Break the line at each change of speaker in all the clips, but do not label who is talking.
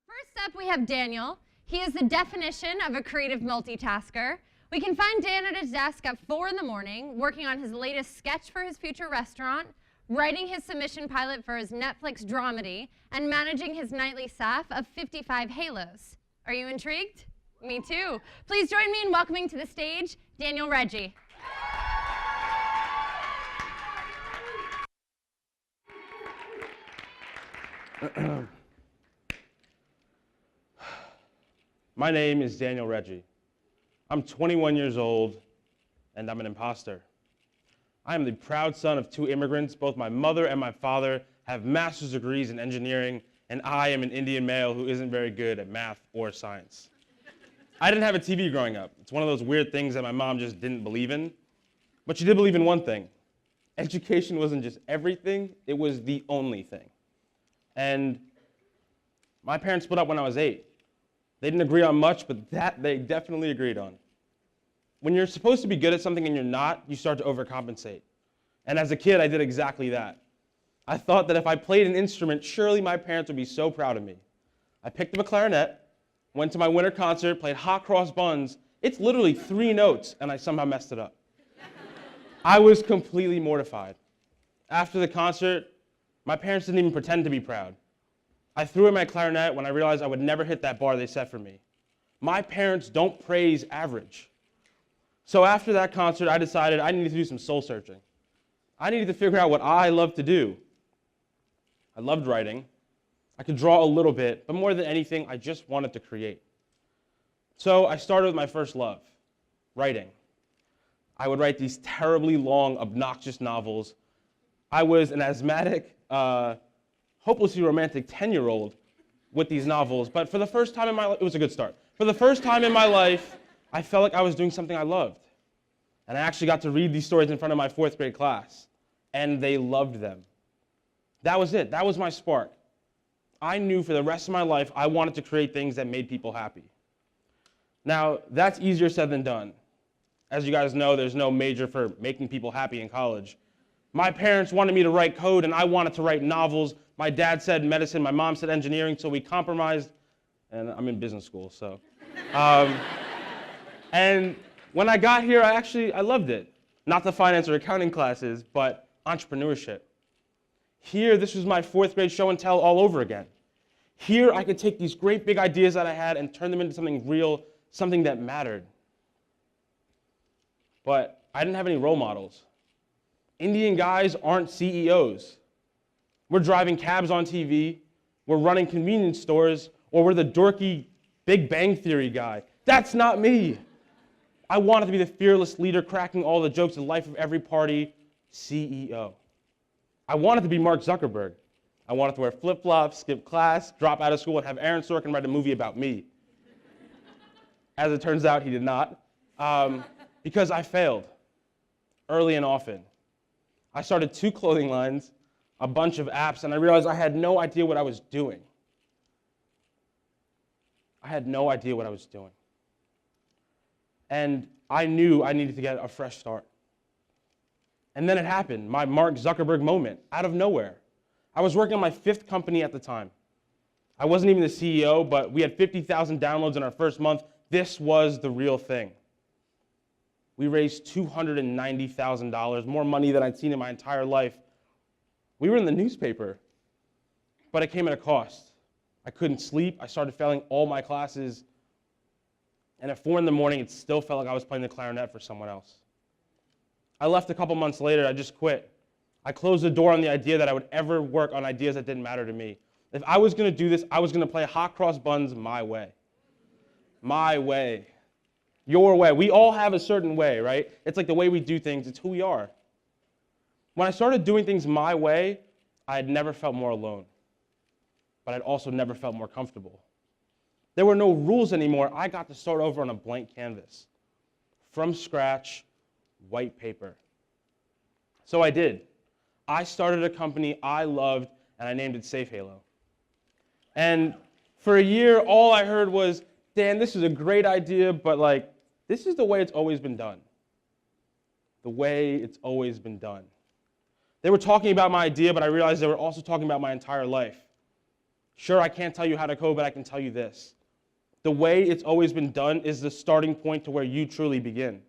First up, we have Daniel. He is the definition of a creative multitasker. We can find Dan at his desk at 4 in the morning, working on his latest sketch for his future restaurant, writing his submission pilot for his Netflix dramedy, and managing his nightly staff of 55 halos. Are you intrigued? Me too. Please join me in welcoming to the stage, Daniel Reji.
My name is Daniel Reji. I'm 21 years old, and I'm an imposter. I am the proud son of 2 immigrants. Both my mother and my father have master's degrees in engineering, and I am an Indian male who isn't very good at math or science. I didn't have a TV growing up. It's one of those weird things that my mom just didn't believe in. But she did believe in one thing. Education wasn't just everything, it was the only thing. And my parents split up when I was 8. They didn't agree on much, but that they definitely agreed on. When you're supposed to be good at something and you're not, you start to overcompensate. And as a kid, I did exactly that. I thought that if I played an instrument, surely my parents would be so proud of me. I picked up a clarinet, went to my winter concert, played hot cross buns. It's literally 3 notes, and I somehow messed it up. I was completely mortified. After the concert, my parents didn't even pretend to be proud. I threw away my clarinet when I realized I would never hit that bar they set for me. My parents don't praise average. So after that concert, I decided I needed to do some soul searching. I needed to figure out what I love to do. I loved writing. I could draw a little bit, but more than anything, I just wanted to create. So I started with my first love, writing. I would write these terribly long, obnoxious novels. I was an asthmatic, hopelessly romantic 10-year-old with these novels, but for the first time in my life, it was a good start. For the first time in my life, I felt like I was doing something I loved. And I actually got to read these stories in front of my 4th grade class, and they loved them. That was it. That was my spark. I knew for the rest of my life I wanted to create things that made people happy. Now, that's easier said than done. As you guys know, there's no major for making people happy in college. My parents wanted me to write code, and I wanted to write novels. My dad said medicine, my mom said engineering, so we compromised, and I'm in business school, so. And when I got here, I loved it. Not the finance or accounting classes, but entrepreneurship. Here, this was my 4th grade show and tell all over again. Here, I could take these great big ideas that I had and turn them into something real, something that mattered. But I didn't have any role models. Indian guys aren't CEOs. We're driving cabs on TV, we're running convenience stores, or we're the dorky Big Bang Theory guy. That's not me. I wanted to be the fearless leader cracking all the jokes in the life of every party, CEO. I wanted to be Mark Zuckerberg. I wanted to wear flip-flops, skip class, drop out of school, and have Aaron Sorkin write a movie about me. As it turns out, he did not, because I failed, early and often. I started 2 clothing lines, a bunch of apps, and I realized I had no idea what I was doing. I had no idea what I was doing. And I knew I needed to get a fresh start. And then it happened, my Mark Zuckerberg moment, out of nowhere. I was working on my 5th company at the time. I wasn't even the CEO, but we had 50,000 downloads in our first month. This was the real thing. We raised $290,000, more money than I'd seen in my entire life. We were in the newspaper, but it came at a cost. I couldn't sleep. I started failing all my classes. And at 4 in the morning, it still felt like I was playing the clarinet for someone else. I left a couple months later. I just quit. I closed the door on the idea that I would ever work on ideas that didn't matter to me. If I was going to do this, I was going to play hot cross buns my way. My way. Your way. We all have a certain way, right? It's like the way we do things. It's who we are. When I started doing things my way, I had never felt more alone. But I'd also never felt more comfortable. There were no rules anymore. I got to start over on a blank canvas. From scratch, white paper. So I did. I started a company I loved, and I named it Safe Halo. And for a year, all I heard was, Dan, this is a great idea, but this is the way it's always been done. The way it's always been done. They were talking about my idea, but I realized they were also talking about my entire life. Sure, I can't tell you how to code, but I can tell you this. The way it's always been done is the starting point to where you truly begin.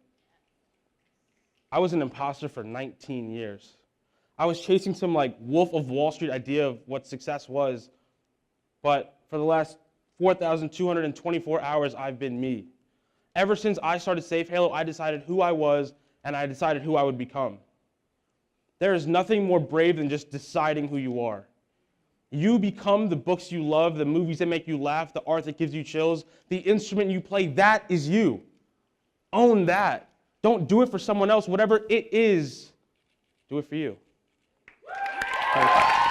I was an imposter for 19 years. I was chasing some like Wolf of Wall Street idea of what success was, but for the last 4,224 hours, I've been me. Ever since I started Safe Halo, I decided who I was and I decided who I would become. There is nothing more brave than just deciding who you are. You become the books you love, the movies that make you laugh, the art that gives you chills, the instrument you play. That is you. Own that. Don't do it for someone else. Whatever it is, do it for you. Thank you.